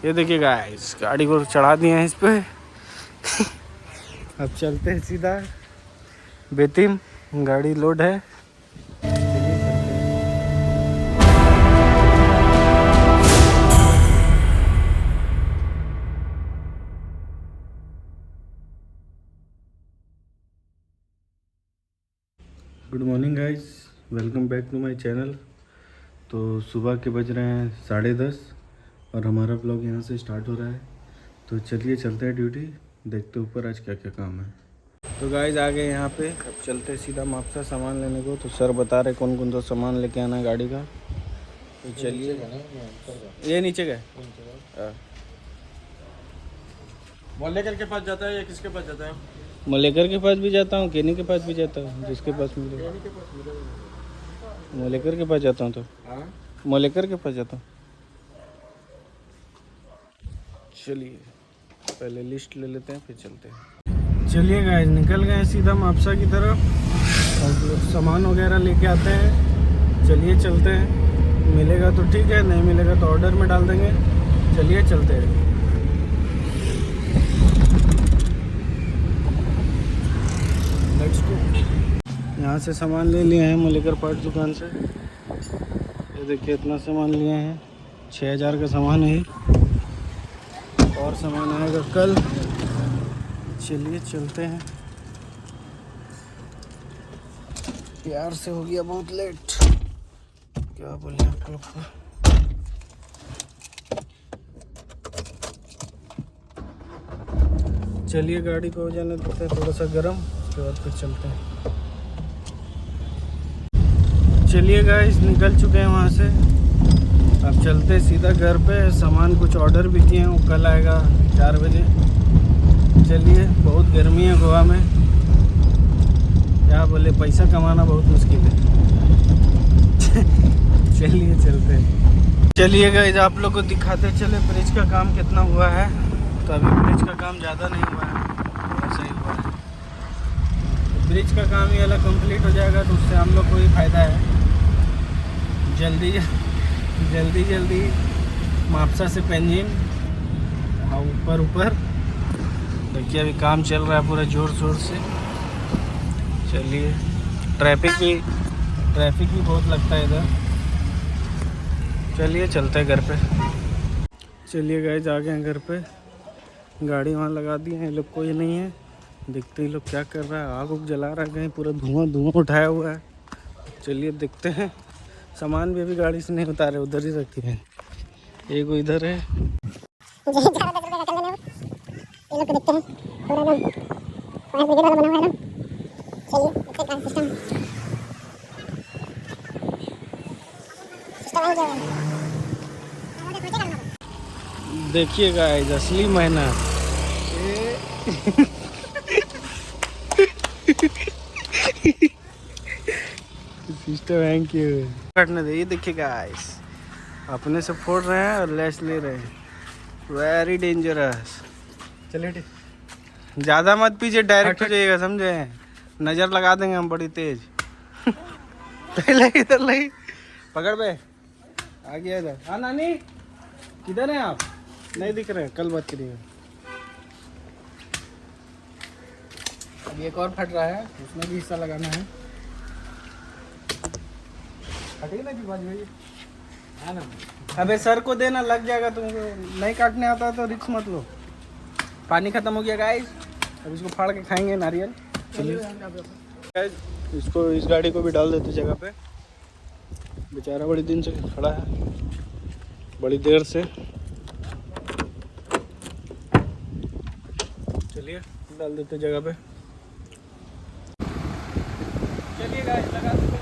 ये देखिए गाइस, गाड़ी को चढ़ा दिए हैं इस पे। अब चलते हैं सीधा बेतिम, गाड़ी लोड है। Good morning guys, welcome back to my channel. तो सुबह के बज रहे हैं 10:30 और हमारा ब्लॉग यहाँ से स्टार्ट हो रहा है। तो चलिए चलते हैं ड्यूटी, देखते ऊपर आज क्या क्या काम है। तो गाइस आ गए यहाँ पे, अब चलते सीधा मापसा सामान लेने को। तो सर बता रहे कौन कौन सा सामान लेके आना है गाड़ी का। तो चलिए, ये नीचे का मल्लेकर के पास जाता है या किसके पास जाता है? मलेकर के पास भी जाता हूँ, केनी के पास भी जाता हूँ, जिसके पास मिले। मलेकर के पास जाता हूँ, तो मलेकर के पास जाता हूँ। चलिए पहले लिस्ट ले लेते हैं फिर चलते हैं। चलिए गाइस, निकल गए सीधा मापसा की तरफ और सामान वगैरह लेके आते हैं। चलिए चलते हैं, मिलेगा तो ठीक है, नहीं मिलेगा तो ऑर्डर में डाल देंगे। चलिए चलते हैं। Let's go. यहाँ से सामान ले लिए हैं मलेकर पार्ट दुकान से। ये देखिए इतना सामान लिए हैं, 6000 का सामान है। और सामान आएगा कल। चलिए चलते हैं। यार से हो गया बहुत लेट, क्या बोले आप लोग को। चलिए गाड़ी को हो जाने देते हैं थोड़ा सा गर्म, उसके बाद फिर चलते हैं। चलिए गाइस, निकल चुके हैं वहाँ से। अब चलते सीधा घर पे। सामान कुछ ऑर्डर भी किए हैं, वो कल आएगा 4 बजे। चलिए, बहुत गर्मी है गोवा में, क्या बोले, पैसा कमाना बहुत मुश्किल है। चलिए चलते हैं। चलिए गाइस, आप लोग को दिखाते चले ब्रिज का काम कितना हुआ है। तो अभी ब्रिज का काम ज़्यादा नहीं हुआ है, ऐसा ही हुआ है। ब्रिज का काम ये वाला कंप्लीट हो जाएगा तो उससे हम लोग को ही फ़ायदा है। जल्दी मापसा से पेंजिम, हाँ ऊपर देखिए अभी काम चल रहा है पूरा ज़ोर शोर से। चलिए, ट्रैफिक भी बहुत लगता है इधर। चलिए चलते हैं घर पे। चलिए गाइस, आ गए हैं घर पे। गाड़ी वहाँ लगा दी है, ये लोग कोई नहीं है। देखते ही लोग क्या कर रहा है, आग उग जला रहा है कहीं, पूरा धुआं उठाया हुआ है। चलिए देखते हैं। सामान भी अभी गाड़ी से नहीं उतारे, उधर ही रखे हैं। एक इधर है। देखिए गाइस, असली मेहनत। सिस्टम हैंग किए हुए काटने दे। ये देखिए गाइस, अपने से फोड़ रहे हैं और लेस ले रहे हैं, वेरी डेंजरस। चलिए ठीक, ज़्यादा मत पीछे, डायरेक्ट हो जाइएगा, समझे। नज़र लगा देंगे हम बड़ी तेज। इधर ले, पकड़ बे, आ गया इधर। हाँ नानी, किधर हैं आप? नहीं दिख रहे, कल बात करिएगा। अब एक और फट रहा है, उसमें भी हिस्सा लगाना है। फटेगी ना जी बाजू भाई। हाँ ना, अबे सर को देना, लग जाएगा तुमको। नहीं काटने आता तो रिस्क मत लो। पानी खत्म हो गया गाइस, अब इसको फाड़ के खाएंगे नारियल। चलिए गाइस, इसको, इस गाड़ी को भी डाल देते जगह पे। बेचारा बड़ी दिन से खड़ा है, बड़ी देर से। चलिए डाल देते जगह पे। चलिए गाइस, लगा देते।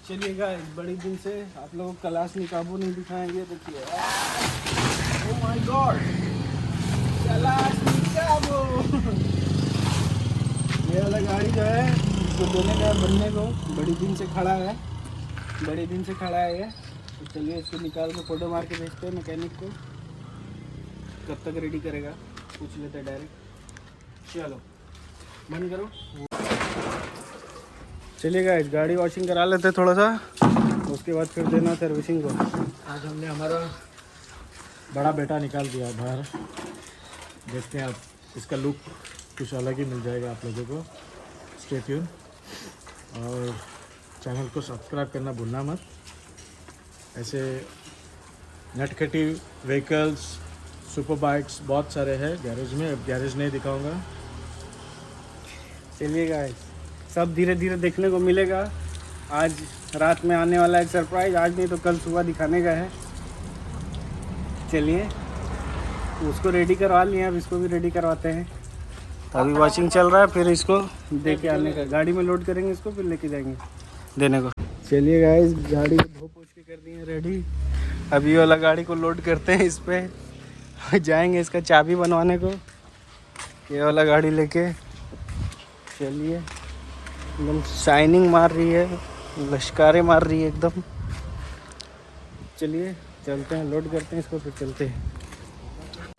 चलिए गाइस, बड़ी दिन से आप लोगों को कलाश निकाबू नहीं दिखाएंगे। देखिए, ओह माय गॉड, कलाश निकाबू। ये वाला गाड़ी जो है इसको देने का बनने को बड़ी दिन से खड़ा है, ये। तो चलिए इसको निकाल के फोटो मार के भेजते हैं मैकेनिक को। कब तक रेडी करेगा पूछ लेते हैं डायरेक्ट। चलो बंद करो। चलिए गाइस, गाड़ी वॉशिंग करा लेते थोड़ा सा, उसके बाद फिर देना सर्विसिंग को। आज हमने हमारा बड़ा बेटा निकाल दिया बाहर। देखते हैं आप, इसका लुक कुछ अलग ही मिल जाएगा आप लोगों को। स्टे ट्यून और चैनल को सब्सक्राइब करना भूलना मत। ऐसे नटखटी व्हीकल्स, सुपर बाइक्स बहुत सारे हैं गैरेज में। अब गैरेज नहीं दिखाऊंगा। चलिए गाइस, सब धीरे धीरे देखने को मिलेगा। आज रात में आने वाला है सरप्राइज, आज नहीं तो कल सुबह दिखाने का है। चलिए उसको रेडी करवा लिए, अब इसको भी रेडी करवाते हैं। अभी वॉशिंग चल रहा है, फिर इसको दे के आने का, गाड़ी में लोड करेंगे इसको, फिर लेके जाएंगे देने को। चलिए गाइस, गाड़ी को धो पोछ के कर दिए रेडी। अभी वाला गाड़ी को लोड करते हैं इस पे, जाएंगे इसका चाबी बनवाने को। ये वाला गाड़ी लेके चलिए, एकदम शाइनिंग मार रही है, लश्कारे मार रही है एकदम। चलिए चलते हैं, लोड करते हैं इसको, फिर चलते हैं।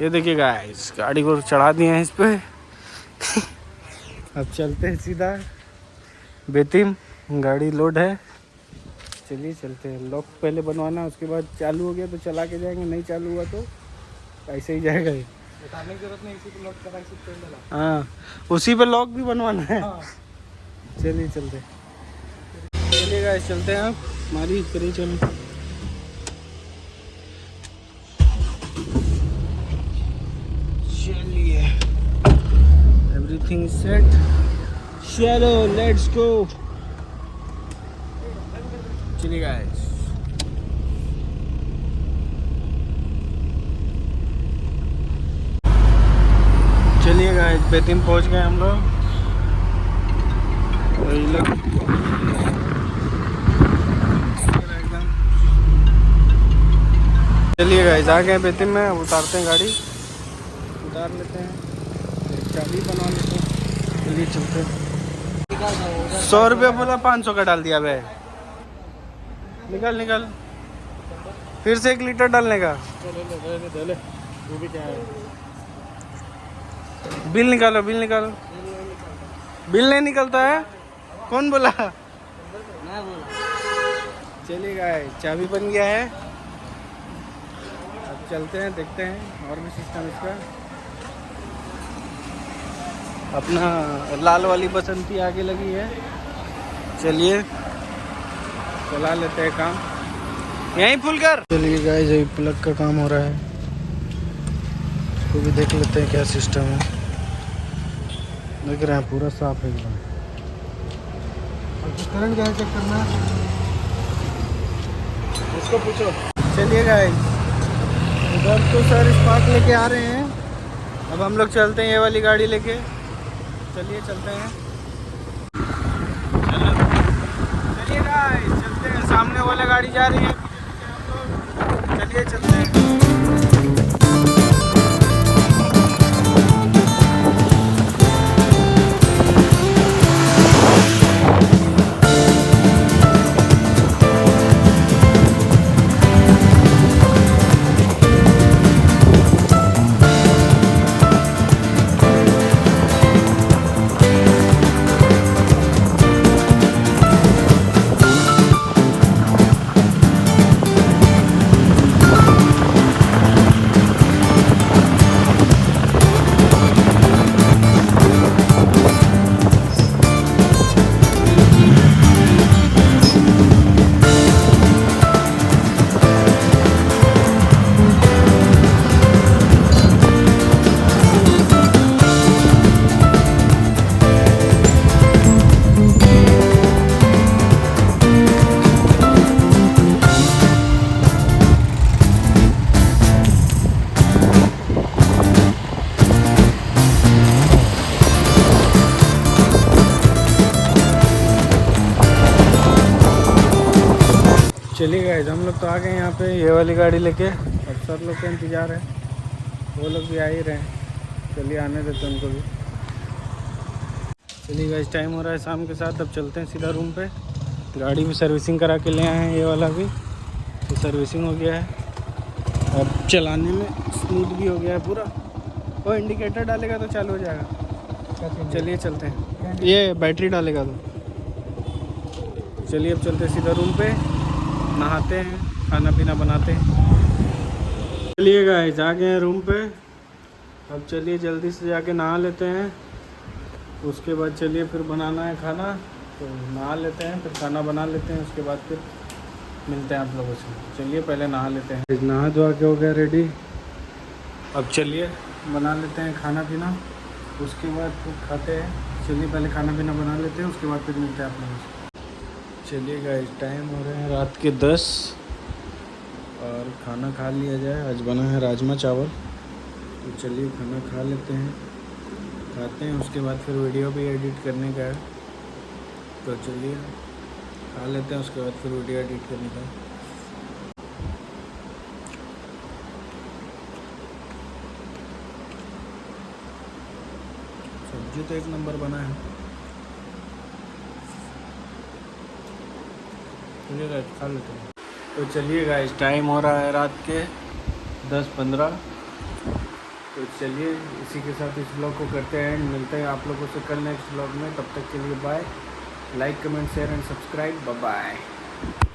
ये देखिए गाइस, गाड़ी को चढ़ा दिए हैं इस पे। अब चलते हैं सीधा बेतिम, गाड़ी लोड है। चलिए चलते हैं। लॉक पहले बनवाना, उसके बाद चालू हो गया तो चला के जाएंगे, नहीं चालू हुआ तो ऐसे ही जाएगा। उतारने की जरूरत नहीं, इसी को लॉक करा सकते हैं। हाँ, उसी पे लॉक भी बनवाना है। चलिए चलते, चलिए गाइस चलते हैं। आप हमारी करिए, चलो। चलिए, एवरीथिंग सेट, चलो लेट्स गो। चलिए गाइस, चलिए गाइस, बेतिम पहुंच गए हम लोग। चलिए गाइस, आ गए बेतिम में। अब उतारते हैं गाड़ी, उतार लेते हैं, चाबी बनवा लेते हैं। चलिए चलते हैं। 100 रुपये बोला, 500 का डाल दिया भाई। निकल निकल, फिर से 1 लीटर डालने का। वो भी क्या है, बिल निकालो, बिल निकालो। बिल नहीं निकलता है, कौन बोला? मैं बोला। चलिए गाइस, चाबी बन गया है। अब चलते हैं, देखते हैं और भी सिस्टम इसका। अपना लाल वाली बसंती आगे लगी है। चलिए चला लेते हैं काम, यहीं फुल कर। चलिए गाइस, अभी प्लग का काम हो रहा है, इसको भी देख लेते हैं क्या सिस्टम है। देख रहे हैं पूरा साफ है एकदम। करंट क्या है चेक करना, उसको पूछो। चलिए गाइस, उधर तो सर स्पार्क लेके आ रहे हैं। अब हम लोग चलते हैं ये वाली गाड़ी लेके। चलिए चलते हैं, चलिए गाइस चलते हैं। सामने वाला गाड़ी जा रही है, चलिए चलते हैं। चलिए गए हम लोग तो आ गए यहाँ पे ये वाली गाड़ी लेके। अब सर लोग का इंतज़ार है, वो लोग भी आ ही रहे हैं। चलिए आने देते हैं उनको भी। चलिए गए टाइम हो रहा है शाम के 7। अब चलते हैं सीधा रूम पे। गाड़ी भी सर्विसिंग करा के ले आए हैं, ये वाला भी तो सर्विसिंग हो गया है। अब चलाने में स्मूथ भी हो गया है पूरा। वो इंडिकेटर डालेगा तो चालू हो जाएगा। चलिए चलते हैं, ये बैटरी डालेगा तो। चलिए अब चलते हैं सीधा रूम पे, नहाते हैं, खाना पीना बनाते हैं। चलिए गाइस आ गए हैं रूम पे। अब चलिए जल्दी से जाके नहा लेते हैं। उसके बाद चलिए फिर बनाना है खाना, तो नहा लेते हैं फिर खाना बना लेते हैं। उसके बाद फिर मिलते हैं आप लोगों से। चलिए पहले नहा लेते हैं। नहा धोआ के हो गया रेडी। अब चलिए बना लेते हैं खाना पीना, उसके बाद फिर खाते हैं। चलिए पहले खाना पीना बना लेते हैं, उसके बाद फिर मिलते हैं आप लोगों से। चलिए गाइस टाइम हो रहे हैं रात के 10 और खाना खा लिया जाए। आज बना है राजमा चावल, तो चलिए खाना खा लेते हैं, खाते हैं। उसके बाद फिर वीडियो भी एडिट करने का है, तो चलिए खा लेते हैं। उसके बाद फिर वीडियो एडिट करने का है। सब्जी तो एक नंबर बना है। चलिए गाइस खा लेते हैं। तो चलिए गाइस टाइम हो रहा है रात के 10:15। तो चलिए इसी के साथ इस ब्लॉग को करते हैं, मिलते हैं आप लोगों से कल नेक्स्ट ब्लॉग में। तब तक के लिए bye. Like comment share and subscribe. Bye bye.